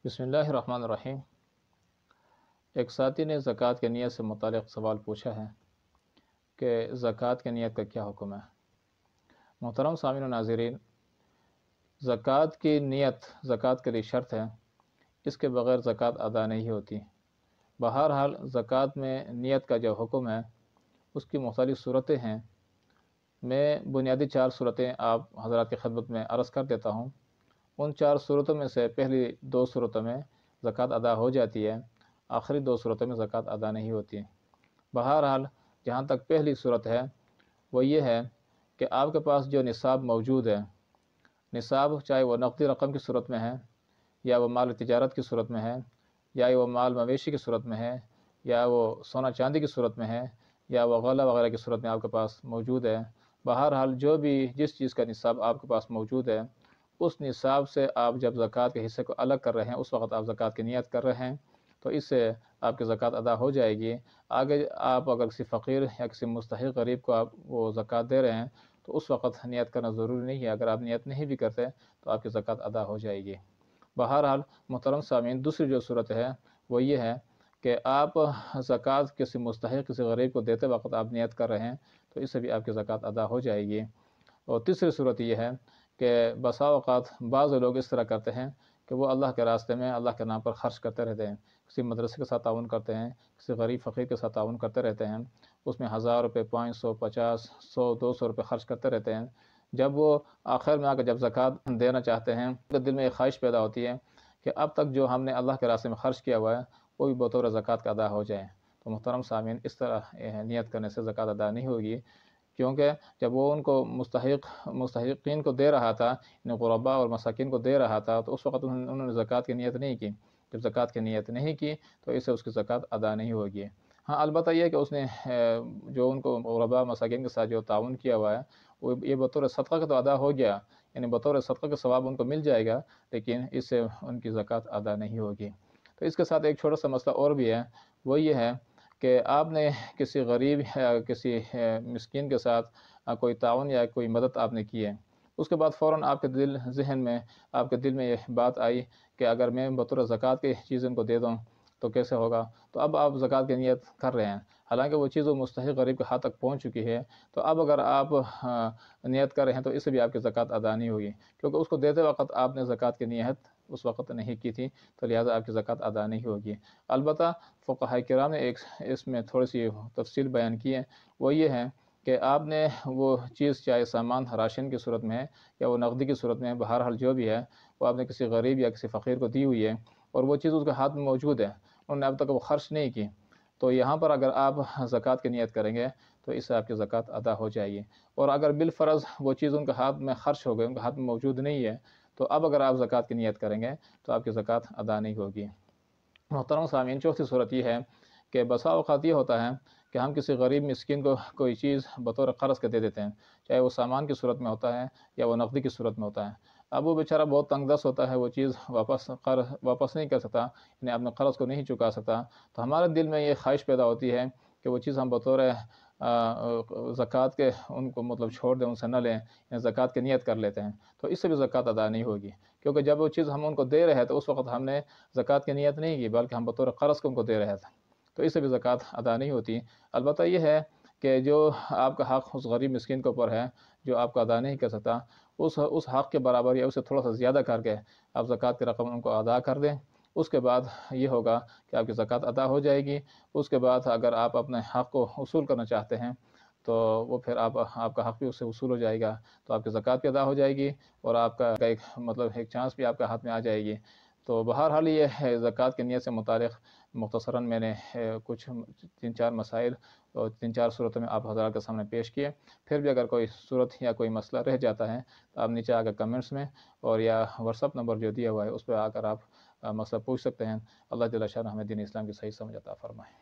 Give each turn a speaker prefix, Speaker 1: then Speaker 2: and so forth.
Speaker 1: بسم اللہ الرحمن الرحیم۔ ایک ساتھی نے زکوٰۃ کی نیت سے متعلق سوال پوچھا ہے کہ زکوٰۃ کی نیت کا کیا حکم ہے۔ محترم سامعین و ناظرین، زکوٰۃ کی نیت زکوٰۃ کے لیے شرط ہے، اس کے بغیر زکوٰۃ ادا نہیں ہوتی۔ بہرحال زکوٰۃ میں نیت کا جو حکم ہے اس کی مختلف صورتیں ہیں۔ میں بنیادی 4 صورتیں آپ حضرات کی خدمت میں عرض کر دیتا ہوں۔ ان 4 صورتوں میں سے پہلی 2 صورتوں میں زکوٰۃ ادا ہو جاتی ہے، آخری 2 صورتوں میں زکوٰۃ ادا نہیں ہوتی۔ بہرحال جہاں تک پہلی صورت ہے وہ یہ ہے کہ آپ کے پاس جو نصاب موجود ہے، نصاب چاہے وہ نقدی رقم کی صورت میں ہے، یا وہ مال تجارت کی صورت میں ہے، یا وہ مال مویشی کی صورت میں ہے، یا وہ سونا چاندی کی صورت میں ہے، یا وہ غلہ وغیرہ کی صورت میں آپ کے پاس موجود ہے۔ بہرحال جو بھی جس چیز کا نصاب آپ کے پاس موجود ہے، اس نصاب سے آپ جب زکوٰۃ کے حصے کو الگ کر رہے ہیں، اس وقت آپ زکوٰۃ کی نیت کر رہے ہیں، تو اس سے آپ کی زکوٰۃ ادا ہو جائے گی۔ آگے آپ اگر کسی فقیر یا کسی مستحق غریب کو آپ وہ زکوٰۃ دے رہے ہیں تو اس وقت نیت کرنا ضروری نہیں ہے۔ اگر آپ نیت نہیں بھی کرتے تو آپ کی زکوٰۃ ادا ہو جائے گی۔ بہرحال محترم سامعین، دوسری جو صورت ہے وہ یہ ہے کہ آپ زکوٰۃ کسی مستحق کسی غریب کو دیتے وقت آپ نیت کر رہے ہیں تو اس سے بھی آپ کی زکوٰۃ ادا ہو جائے گی۔ اور تیسری صورت یہ ہے کہ بسا اوقات بعض لوگ اس طرح کرتے ہیں کہ وہ اللہ کے راستے میں اللہ کے نام پر خرچ کرتے رہتے ہیں، کسی مدرسے کے ساتھ تعاون کرتے ہیں، کسی غریب فقیر کے ساتھ تعاون کرتے رہتے ہیں، اس میں 1000 روپے، 500، 50، 100، 200 روپے خرچ کرتے رہتے ہیں۔ جب وہ آخر میں آ کے جب زکوٰۃ دینا چاہتے ہیں تو دل میں ایک خواہش پیدا ہوتی ہے کہ اب تک جو ہم نے اللہ کے راستے میں خرچ کیا ہوا ہے وہ بھی بطور زکوٰۃ کا ادا ہو جائے۔ تو محترم سامعین، اس طرح نیت کرنے سے زکوٰۃ ادا نہیں ہوگی، کیونکہ جب وہ ان کو مستحقین کو دے رہا تھا، یعنی غرباء اور مساکین کو دے رہا تھا، تو اس وقت انہوں نے زکوٰۃ کی نیت نہیں کی۔ جب زکوٰۃ کی نیت نہیں کی تو اس سے اس کی زکوٰۃ ادا نہیں ہوگی۔ ہاں، البتہ یہ کہ اس نے جو ان کو غرباء مساکین کے ساتھ جو تعاون کیا ہوا ہے وہ یہ بطور صدقہ کا تو ادا ہو گیا، یعنی بطور صدقہ کا ثواب ان کو مل جائے گا، لیکن اس سے ان کی زکوٰۃ ادا نہیں ہوگی۔ تو اس کے ساتھ ایک چھوٹا سا مسئلہ اور بھی ہے، وہ یہ ہے کہ آپ نے کسی غریب یا کسی مسکین کے ساتھ کوئی تعاون یا کوئی مدد آپ نے کی ہے، اس کے بعد فوراً آپ کے ذہن میں آپ کے دل میں یہ بات آئی کہ اگر میں بطور زکوٰۃ کی چیز ان کو دے دوں تو کیسے ہوگا، تو اب آپ زکوٰۃ کی نیت کر رہے ہیں، حالانکہ وہ چیز وہ مستحق غریب کے ہاتھ تک پہنچ چکی ہے۔ تو اب اگر آپ نیت کر رہے ہیں تو اس سے بھی آپ کی زکوٰۃ ادا نہیں ہوگی، کیونکہ اس کو دیتے وقت آپ نے زکوٰۃ کی نیت اس وقت نہیں کی تھی، تو لہٰذا آپ کی زکوٰۃ ادا نہیں ہوگی۔ البتہ فقہاء کرام نے اس میں تھوڑی سی تفصیل بیان کی ہے، وہ یہ ہے کہ آپ نے وہ چیز چاہے سامان راشن کی صورت میں ہے یا وہ نقدی کی صورت میں ہے، بہرحال جو بھی ہے وہ آپ نے کسی غریب یا کسی فقیر کو دی ہوئی ہے اور وہ چیز اس کے ہاتھ میں موجود ہے، انہوں نے اب تک وہ خرچ نہیں کی، تو یہاں پر اگر آپ زکوٰۃ کی نیت کریں گے تو اس سے آپ کی زکوٰۃ ادا ہو جائے گی۔ اور اگر بالفرض وہ چیز ان کے ہاتھ میں خرچ ہو گئی، ان کے ہاتھ میں موجود نہیں ہے، تو اب اگر آپ زکوٰۃ کی نیت کریں گے تو آپ کی زکوٰۃ ادا نہیں ہوگی۔ محترم سامعین، چوتھی صورت یہ ہے کہ بسا اوقات یہ ہوتا ہے کہ ہم کسی غریب مسکین کو کوئی چیز بطور قرض کے دے دیتے ہیں، چاہے وہ سامان کی صورت میں ہوتا ہے یا وہ نقدی کی صورت میں ہوتا ہے۔ اب وہ بیچارہ بہت تنگ دست ہوتا ہے، وہ چیز واپس نہیں کر سکتا، یعنی اپنے قرض کو نہیں چکا سکتا، تو ہمارے دل میں یہ خواہش پیدا ہوتی ہے کہ وہ چیز ہم بطور زکوٰۃ کے ان کو مطلب چھوڑ دیں، ان سے نہ لیں، یا زکوٰۃ کی نیت کر لیتے ہیں، تو اس سے بھی زکوٰۃ ادا نہیں ہوگی، کیونکہ جب وہ چیز ہم ان کو دے رہے ہیں تو اس وقت ہم نے زکوٰۃ کی نیت نہیں کی، بلکہ ہم بطور قرض کو ان کو دے رہے تھے، تو اس سے بھی زکوٰۃ ادا نہیں ہوتی۔ البتہ یہ ہے کہ جو آپ کا حق اس غریب مسکین کے اوپر ہے جو آپ کو ادا نہیں کر سکتا، اس حق کے برابر یا اس سے تھوڑا سا زیادہ کر کے آپ زکوٰۃ کی رقم ان کو ادا کر دیں، اس کے بعد یہ ہوگا کہ آپ کی زکوٰۃ ادا ہو جائے گی۔ اس کے بعد اگر آپ اپنے حق کو وصول کرنا چاہتے ہیں تو وہ پھر آپ کا حق بھی اس سے وصول ہو جائے گا، تو آپ کی زکوٰۃ بھی ادا ہو جائے گی اور آپ کا ایک چانس بھی آپ کے ہاتھ میں آ جائے گی۔ تو بہرحال یہ ہے زکوٰۃ کی نیت سے متعلق مختصراً میں نے کچھ 3-4 مسائل اور 3-4 صورتوں میں آپ حضرات کے سامنے پیش کیے۔ پھر بھی اگر کوئی صورت یا کوئی مسئلہ رہ جاتا ہے تو آپ نیچے آ کر کمنٹس میں اور یا واٹس ایپ نمبر جو دیا ہوا ہے اس پہ آ کر آپ مسئلہ پوچھ سکتے ہیں۔ اللہ جل شانہ ہمیں دین اسلام کی صحیح سمجھ عطا فرمائے۔